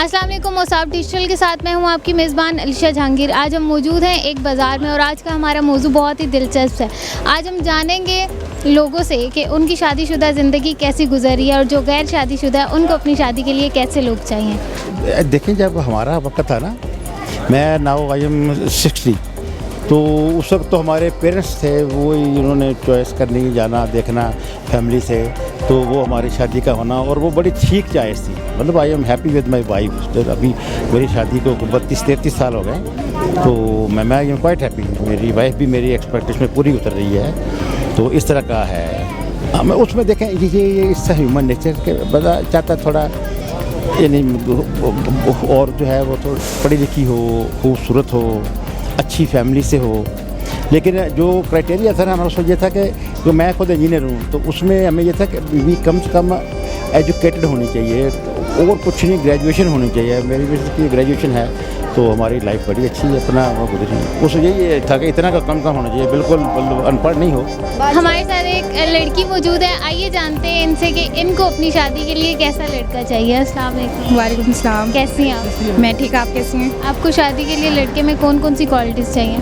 अस्सलाम वालेकुम। मौसाफ डिजिटल के साथ मैं हूं आपकी मेज़बान अलिशा जहांगीर। आज हम मौजूद हैं एक बाज़ार में और आज का हमारा मौजू बहुत ही दिलचस्प है। आज हम जानेंगे लोगों से कि उनकी शादीशुदा ज़िंदगी कैसी गुजरी है और जो गैर शादीशुदा है उनको अपनी शादी के लिए कैसे लोग चाहिए। देखें, जब हमारा वक्त था ना, मैं नाउ आई एम 60, तो उस वक्त तो हमारे पेरेंट्स थे, वो उन्होंने चॉइस करनी, जाना देखना फैमिली से, तो वो हमारी शादी का होना और वो बड़ी ठीक चॉइस थी। मतलब I am happy with my wife. अभी मेरी शादी को 32-33 साल हो गए, तो मैं आई एम क्वाइट हैप्पी। मेरी वाइफ भी मेरी एक्सपेक्टेशन में पूरी उतर रही है, तो इस तरह का है। मैं उसमें देखें, ये इससे ह्यूमन नेचर के बता चाहता थोड़ा यानी, और जो है वो थोड़ी पढ़ी लिखी हो, खूबसूरत हो, अच्छी फैमिली से हो। लेकिन जो क्राइटेरिया था ना हमारा, उसमें ये था कि जो मैं खुद इंजीनियर हूँ, तो उसमें हमें ये था कि भी कम से कम एजुकेटेड होनी चाहिए और कुछ नहीं, ग्रेजुएशन होनी चाहिए। मेरी बेसिकली ग्रेजुएशन है, तो हमारी लाइफ बड़ी अच्छी है, अपना वो गुजरी। उस यही था कि इतना का कम होना चाहिए, बिल्कुल अनपढ़ नहीं हो। हमारे साथ एक लड़की मौजूद है, आइए जानते हैं इनसे कि इनको अपनी शादी के लिए कैसा लड़का चाहिए। अस्सलाम वालेकुम। वालेकुम सलाम। कैसी हैं आप? मैं ठीक, आप कैसी हैं? आपको शादी के लिए लड़के में कौन कौन सी क्वालिटीज़ चाहिए?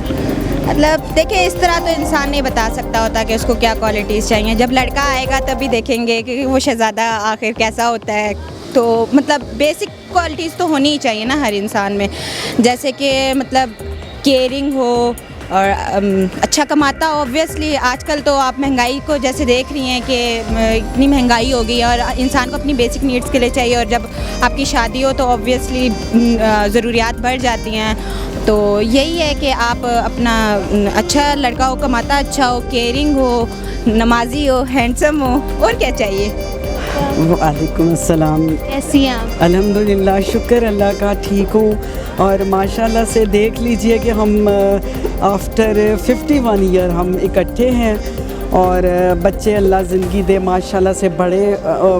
मतलब देखिए, इस तरह तो इंसान नहीं बता सकता होता कि उसको क्या क्वालिटीज़ चाहिए। जब लड़का आएगा तभी देखेंगे कि वो शहज़ादा आखिर कैसा होता है। तो मतलब बेसिक क्वालिटीज़ तो होनी ही चाहिए ना हर इंसान में, जैसे कि मतलब केयरिंग हो और अच्छा कमाता। ऑब्वियसली आजकल तो आप महंगाई को जैसे देख रही हैं कि इतनी महंगाई हो गई है और इंसान को अपनी बेसिक नीड्स के लिए चाहिए, और जब आपकी शादी हो तो ऑब्वियसली ज़रूरियात बढ़ जाती हैं। तो यही है कि आप अपना अच्छा लड़का हो, कमाता अच्छा हो, केयरिंग हो, नमाजी हो, हैंडसम हो, और क्या चाहिए। वालेकुम अस्सलाम। कैसी हैं आप? अल्हम्दुलिल्लाह, शुक्र अल्लाह का, ठीक हूँ। और माशाल्लाह से देख लीजिए कि हम आफ्टर 51 ईयर हम इकट्ठे हैं और बच्चे अल्लाह ज़िंदगी दे माशाल्लाह से बड़े,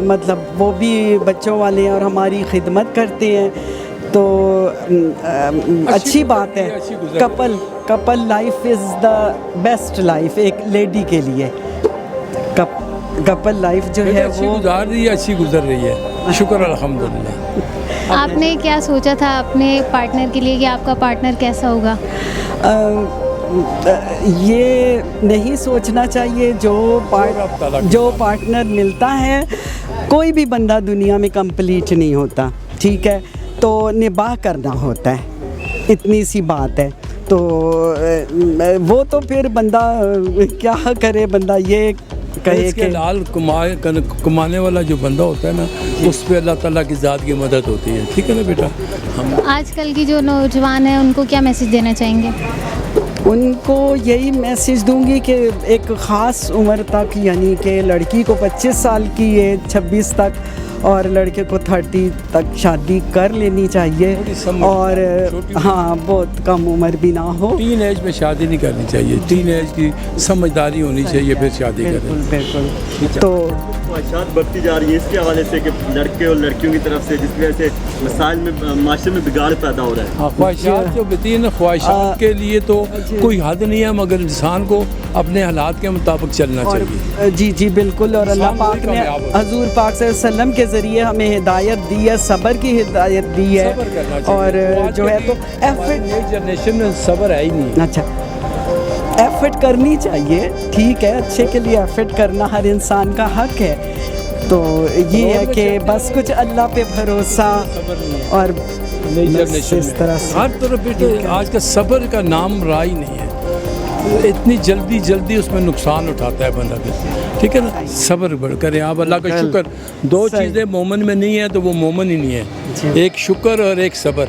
मतलब वो भी बच्चों वाले हैं और हमारी खिदमत करते हैं, तो अच्छी बात है। Couple life is the best life एक लेडी के लिए। कपल लाइफ जो है वो गुजार रही है, अच्छी गुजर रही है, शुक्र अल्हम्दुलिल्लाह। आपने क्या सोचा था अपने पार्टनर के लिए कि आपका पार्टनर कैसा होगा? ये नहीं सोचना चाहिए, जो पार्टनर मिलता है, कोई भी बंदा दुनिया में कंप्लीट नहीं होता, ठीक है, तो निभाह करना होता है, इतनी सी बात है। तो वो तो फिर बंदा क्या करे, बंदा ये कहे कि लाल कमाने वाला जो बंदा होता है ना, उस पर अल्लाह ताला की ज़ात की मदद होती है, ठीक है ना बेटा। हम आजकल की जो नौजवान हैं उनको क्या मैसेज देना चाहेंगे? उनको यही मैसेज दूंगी कि एक ख़ास उम्र तक, यानी कि लड़की को 25 साल की एज, 26 तक, और लड़के को 30 तक शादी कर लेनी चाहिए। और हाँ, बहुत कम उम्र भी ना हो। टीन एज में शादी नहीं करनी चाहिए, टीन एज की समझदारी होनी चाहिए, फिर शादी करें। बिल्कुल। तो ख्वाहिशात बढ़ती जा रही है इसके हवाले से कि लड़के और लड़कियों की तरफ से, जिसकी वजह से मसाइल में, माशरे में बिगाड़ पैदा हो रहा है। हाँ, ख्वाहिशात जो होती है ना, ख्वाहिशात के लिए तो कोई हद नहीं है, मगर इंसान को अपने हालात के मुताबिक चलना चाहिए। जी बिल्कुल। और अल्लाह पाक ने हजूर पाक सल्लल्लाहु अलैहि वसल्लम के ज़रिए हमें हिदायत दी है, सब्र की हिदायत दी है, और जो है तो एफर्ट, जनरेशन में सब्र है ही नहीं। अच्छा, एफर्ट करनी चाहिए, ठीक है, अच्छे के लिए एफर्ट करना हर इंसान का हक है। तो ये है कि बस कुछ अल्लाह पे भरोसा, और इस तरह से हर तरफ बेटे आज का सब्र का नाम रहा ही नहीं है। इतनी जल्दी उसमें नुकसान उठाता है बंदा, ठीक है ना। सब्र बढ़ करें आप, अल्लाह का शुक्र। दो चीज़ें मोमन में नहीं है तो वो मोमन ही नहीं है, एक शुक्र और एक सब्र,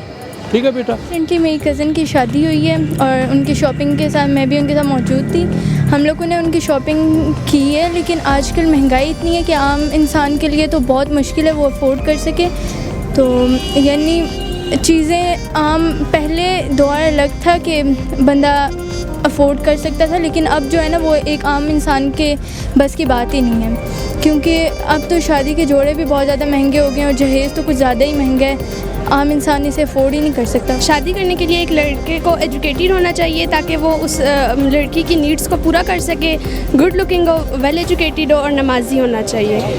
ठीक है बेटा। रिसेंटली मेरी कज़न की शादी हुई है और उनकी शॉपिंग के साथ मैं भी उनके साथ मौजूद थी। हम लोगों ने उनकी शॉपिंग की है, लेकिन आजकल महंगाई इतनी है कि आम इंसान के लिए तो बहुत मुश्किल है वो अफोर्ड कर सके। तो यानी चीज़ें आम, पहले दौर अलग था कि बंदा अफोर्ड कर सकता था, लेकिन अब जो है ना वो एक आम इंसान के बस की बात ही नहीं है, क्योंकि अब तो शादी के जोड़े भी बहुत ज़्यादा महंगे हो गए हैं और जहेज़ तो कुछ ज़्यादा ही महंगा है, आम इंसान इसे अफोर्ड ही नहीं कर सकता। शादी करने के लिए एक लड़के को एजुकेटेड होना चाहिए ताकि वो उस लड़की की नीड्स को पूरा कर सके, गुड लुकिंग हो, वेल एजुकेटेड हो और नमाजी होना चाहिए।